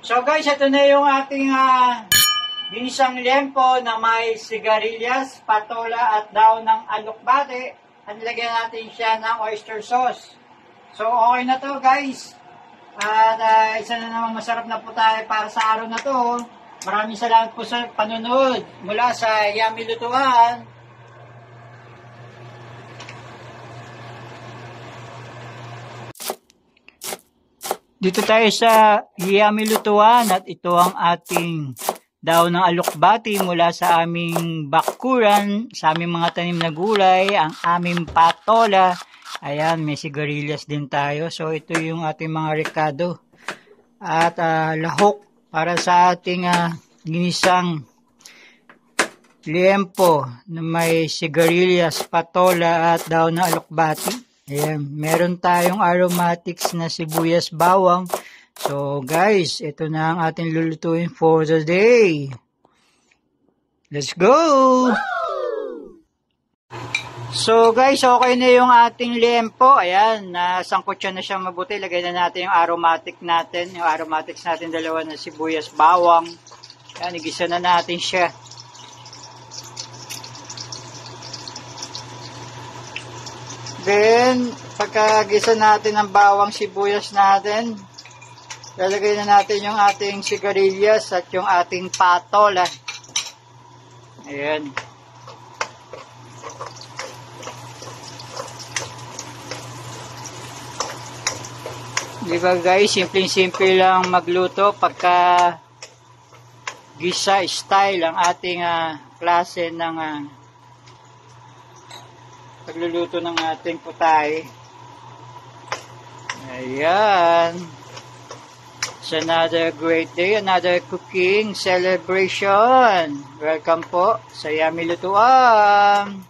So guys, ito na yung ating ginisang liempo na may sigarilyas, patola at daon ng alokbate. At nilagyan natin siya ng oyster sauce. So okay na to guys. At isa na naman masarap na po tayo para sa araw na to. Maraming salamat po sa panonood mula sa Yummy Lutuan. Dito tayo sa Yummy Lutuan at ito ang ating daw ng alokbati mula sa aming bakuran, sa aming mga tanim na gulay, ang aming patola. Ayan, may sigarilyas din tayo. So ito yung ating mga rekado at lahok para sa ating ginisang liempo na may sigarilyas, patola at daw ng alokbati. Ayan, meron tayong aromatics na sibuyas bawang. So guys, ito na ang ating lulutuin for the day. Let's go! So guys, okay na yung ating liempo. Ayan, nasangkot siya na siya mabuti. Lagay na natin yung aromatic natin. Yung aromatics natin, dalawa na sibuyas bawang. Ayan, igisa na natin siya. Then, pagkagisa natin ang bawang sibuyas natin, lalagay na natin yung ating sigarilyas at yung ating patola. Ayan. Diba guys, simple-simple lang magluto pagka gisa style ang ating klase ng pagluluto ng ating putahe. Ayan. It's another great day, another cooking celebration. Welcome po sa Yummy Lutuan.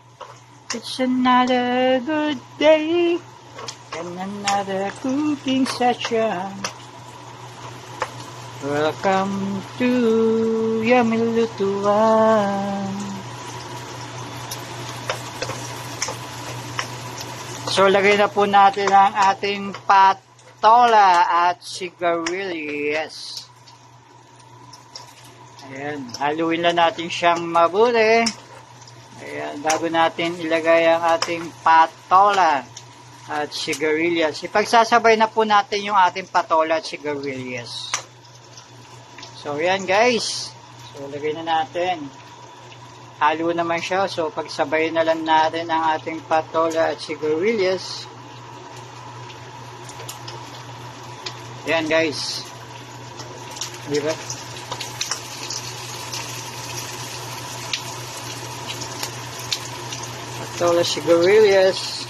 It's another good day and another cooking session. Welcome to Yummy Lutuan. So, lagay na po natin ang ating patola at sigarilyas. Ayan, haluin lang natin siyang mabuti. Ayan, bago natin ilagay ang ating patola at sigarilyas. Ipagsasabay na po natin yung ating patola at sigarilyas. So, ayan guys. So, lagay na natin. Halo naman siya, so pagsabay na lang natin ang ating patola at sigarilyas. Yan guys. Diba? Patola, sigarilyas.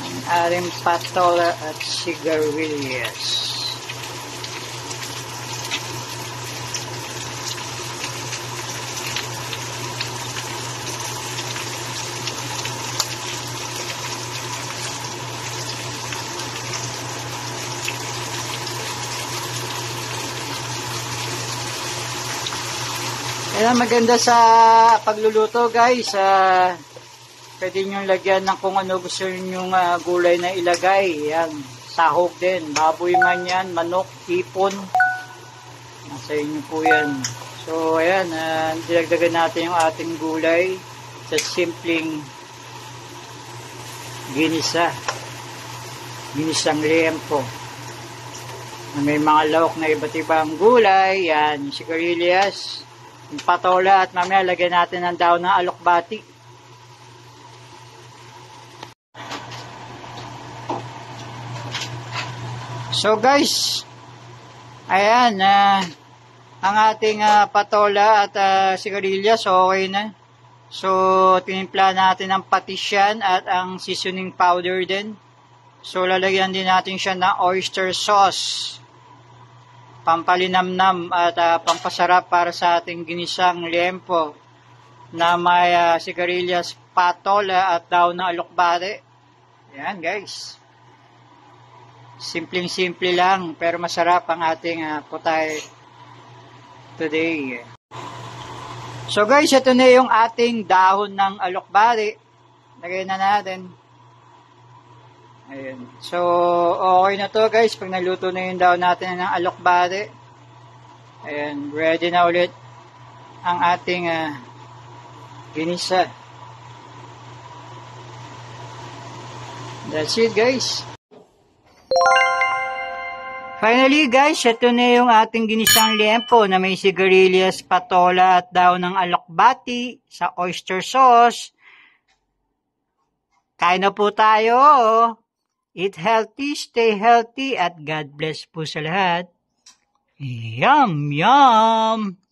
Ang ating patola at sigarilyas. Ayan, maganda sa pagluluto guys, pwede nyo lagyan ng kung ano gusto nyo gulay na ilagay. Ayan, sahog din, baboy man yan, manok, hipon, nasa inyo po yan. So ayan, dilagdagan natin yung ating gulay sa simpleng ginisang liempo. May mga lahok na iba't ibang gulay, yan, sigarilyas, patola at mamaya lagyan natin ng daon ng alokbati. So guys, ayan, ang ating patola at sigarilyas okay na. So tinimpla natin ang patis yan at ang seasoning powder din. So lalagyan din natin siya ng oyster sauce, pampalinamnam at pampasarap para sa ating ginisang liempo na may sigarilyas, patola at daon ng alokbate. Ayan guys. Simpleng-simple lang pero masarap ang ating putahe today. So guys, ito na yung ating dahon ng alokbate. Lagay na natin. Ayan. So, okay na to guys. Pag naluto na yung daw natin ng alokbate. Ayan, ready na ulit ang ating ginisa. That's it, guys. Finally, guys, ito na yung ating ginisang liempo na may sigarilyas, patola at daon ng alokbati sa oyster sauce. Kain na po tayo. Eat healthy, stay healthy, at God bless po sa lahat. Yum, yum!